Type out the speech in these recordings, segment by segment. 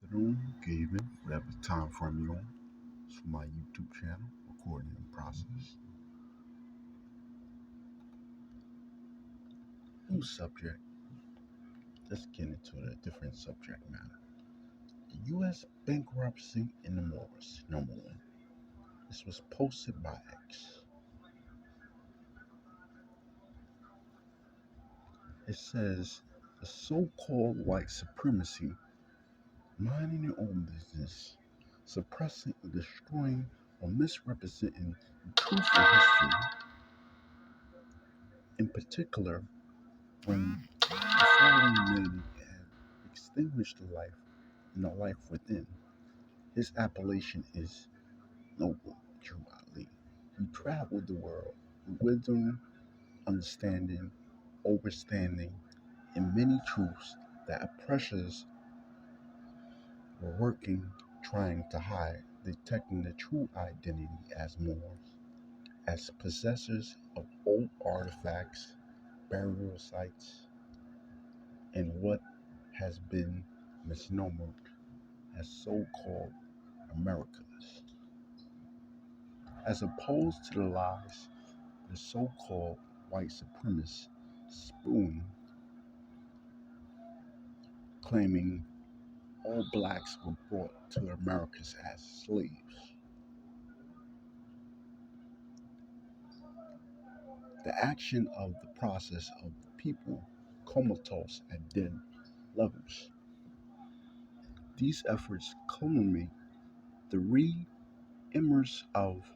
afternoon, good evening, whatever time frame you're on. It's for my YouTube channel, recording in process. New subject. Let's get into a different subject matter. The U.S. bankruptcy in the Moors, number one. This was posted by X. It says the so-called white supremacy, minding their own business, suppressing, destroying, or misrepresenting the truth of history, in particular when the fallen humanity had extinguished the life and the life within. His appellation is Noble Drew Ali. He traveled the world with wisdom, understanding, overstanding, and many truths that oppressors were working, trying to hide, detecting the true identity as Moors, as possessors of old artifacts, burial sites, and what has been misnomered as so-called Americans, as opposed to the lies the so-called white supremacists spoon, claiming all blacks were brought to the Americas as slaves. The action of the process of the people comatose at dead levels. These efforts culminate the re-emergence of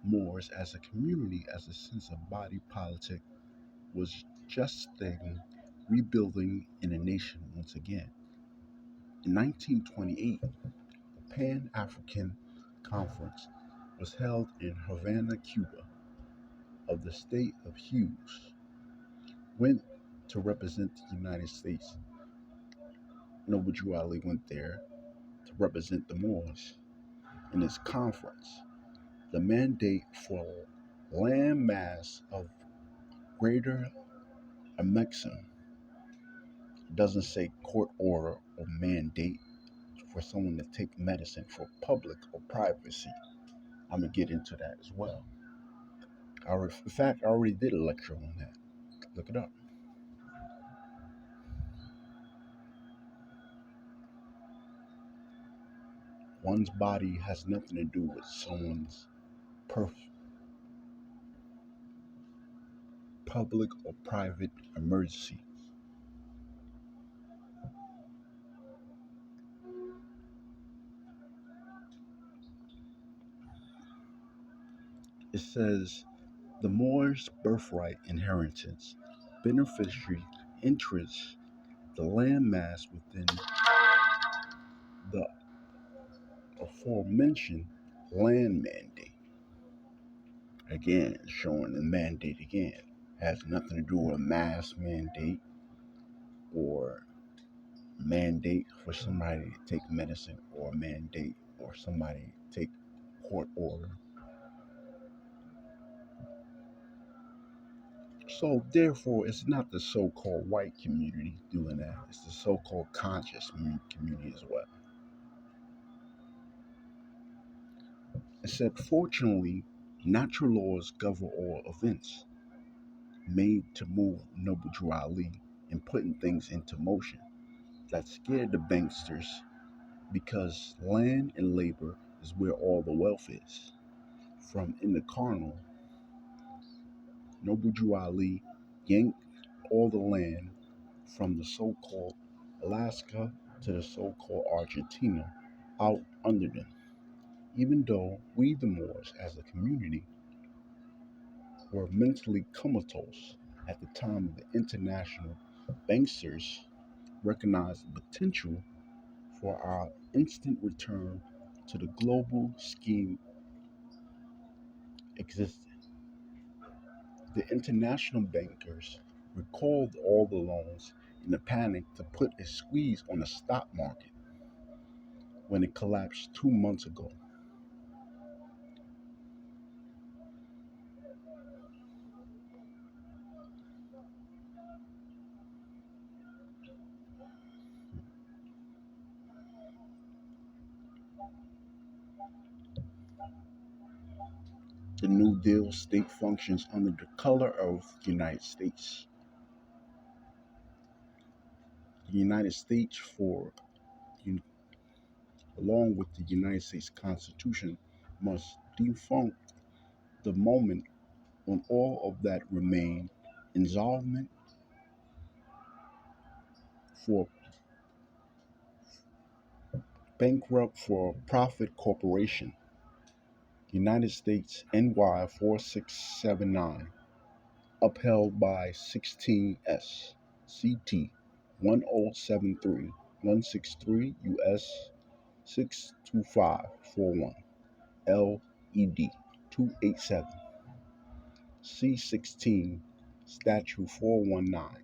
Moors as a community, as a sense of body politic was just then rebuilding in a nation once again. In 1928, the Pan African Conference was held in Havana, Cuba, of the state of Hughes, went to represent the United States. Noble Drew Ali went there to represent the Moors in this conference. The mandate for landmass of Greater Amexem doesn't say court order or mandate for someone to take medicine for public or privacy. I'm gonna get into that as well. In fact, I already did a lecture on that. Look it up. One's body has nothing to do with someone's perf- public or private emergency. It says the Moor's birthright inheritance, beneficiary interests, the landmass within the aforementioned land mandate. Again, showing the mandate again. Has nothing to do with a mass mandate or mandate for somebody to take medicine or a mandate or somebody to take court order. So therefore, it's not the so-called white community doing that. It's the so-called conscious community as well. It said, fortunately, natural laws govern all events made to move Noble Drew Ali and putting things into motion that scared the banksters because land and labor is where all the wealth is. From in the carnal, Noble Drew Ali yanked all the land from the so-called Alaska to the so-called Argentina out under them. Even though we, the Moors, as a community, were mentally comatose at the time the international banksters recognized the potential for our instant return to the global scheme existed. The international bankers recalled all the loans in a panic to put a squeeze on the stock market when it collapsed 2 months ago. The New Deal state functions under the color of the United States. The United States, along with the United States Constitution, must defunct the moment when all of that remain insolvent for bankrupt for profit corporation. United States NY 4679, upheld by 16S CT 1073 163 US 62541 LED 287 C16 Statute 419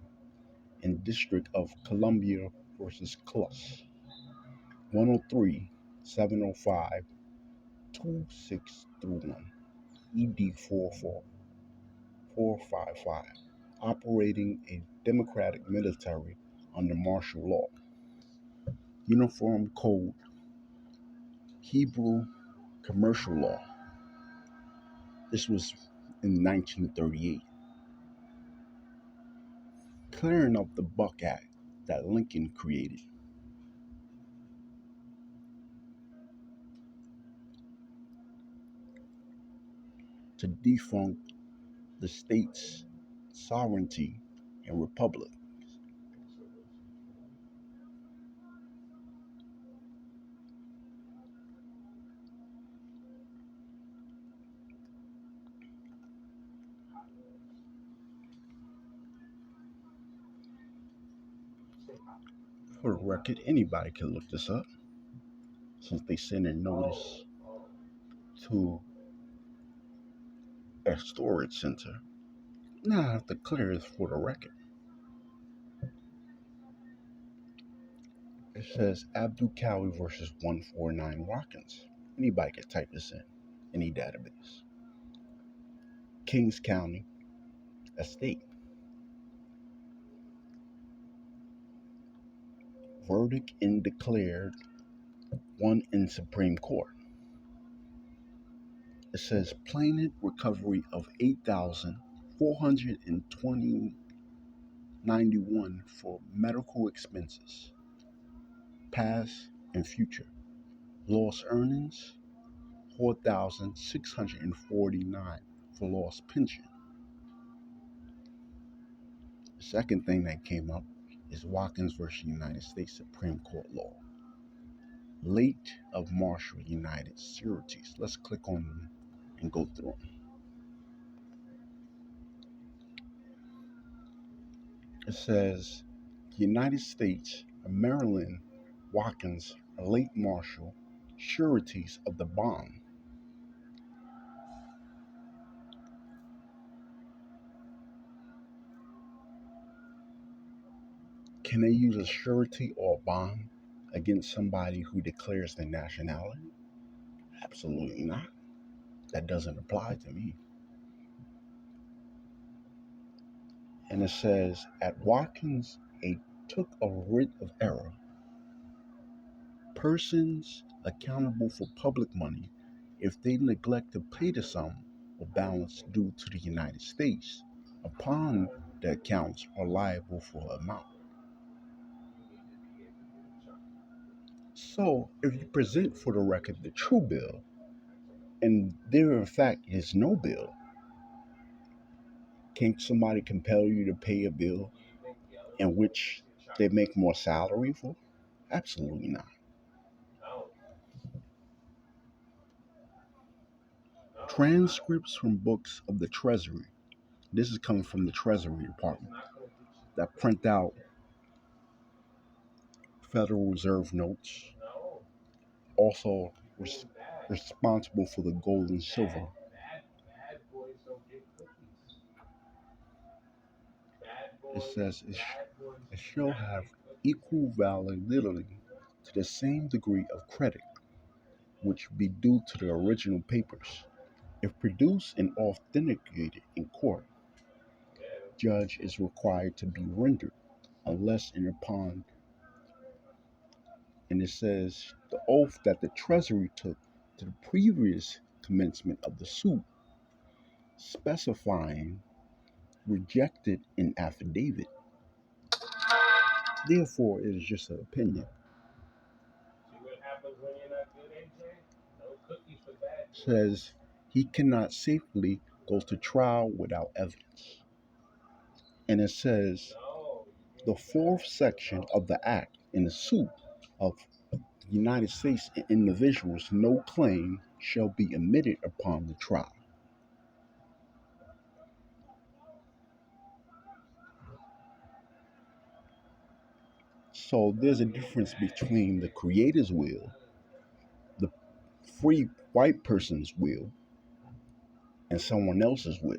in District of Columbia versus Cluss 103 705 2631 ED 44455, operating a democratic military under martial law. Uniform Code, Hebrew Commercial Law. This was in 1938. Clearing up the Buck Act that Lincoln created. To defunct the state's sovereignty and republic. For the record, anybody can look this up since they sent a notice to a storage center. Now I have to clear this for the record. It says Abdul Kawi versus 149 Watkins. Anybody can type this in any database. Kings County Estate. Verdict in declared, won in Supreme Court. It says plaintiff recovery of 8,420.91 for medical expenses, past and future. Lost earnings 4,649 for lost pension. The second thing that came up is Watkins versus United States Supreme Court law. Late of Marshall United Sureties. Let's click on them and go through them. It says United States of Maryland Watkins are late Marshall sureties of the bond. Can they use a surety or a bond against somebody who declares their nationality? Absolutely not. That doesn't apply to me. And it says at Watkins, a took a writ of error. Persons accountable for public money, if they neglect to pay the sum or balance due to the United States upon the accounts, are liable for amount. So if you present for the record the true bill, and there in fact is no bill, can somebody compel you to pay a bill in which they make more salary for? Absolutely not. Transcripts from books of the Treasury. This is coming from the Treasury Department that print out Federal Reserve notes, also responsible for the gold and silver. It says it shall have equal validity to the same degree of credit which be due to the original papers. If produced and authenticated in court, judge is required to be rendered unless and upon, and it says the oath that the Treasury took to the previous commencement of the suit, specifying rejected in affidavit. Therefore, it is just an opinion. Says he cannot safely go to trial without evidence. And it says the fourth section of the act in the suit of the United States individuals, no claim shall be admitted upon the trial. So there's a difference between the Creator's will, the free white person's will, and someone else's will.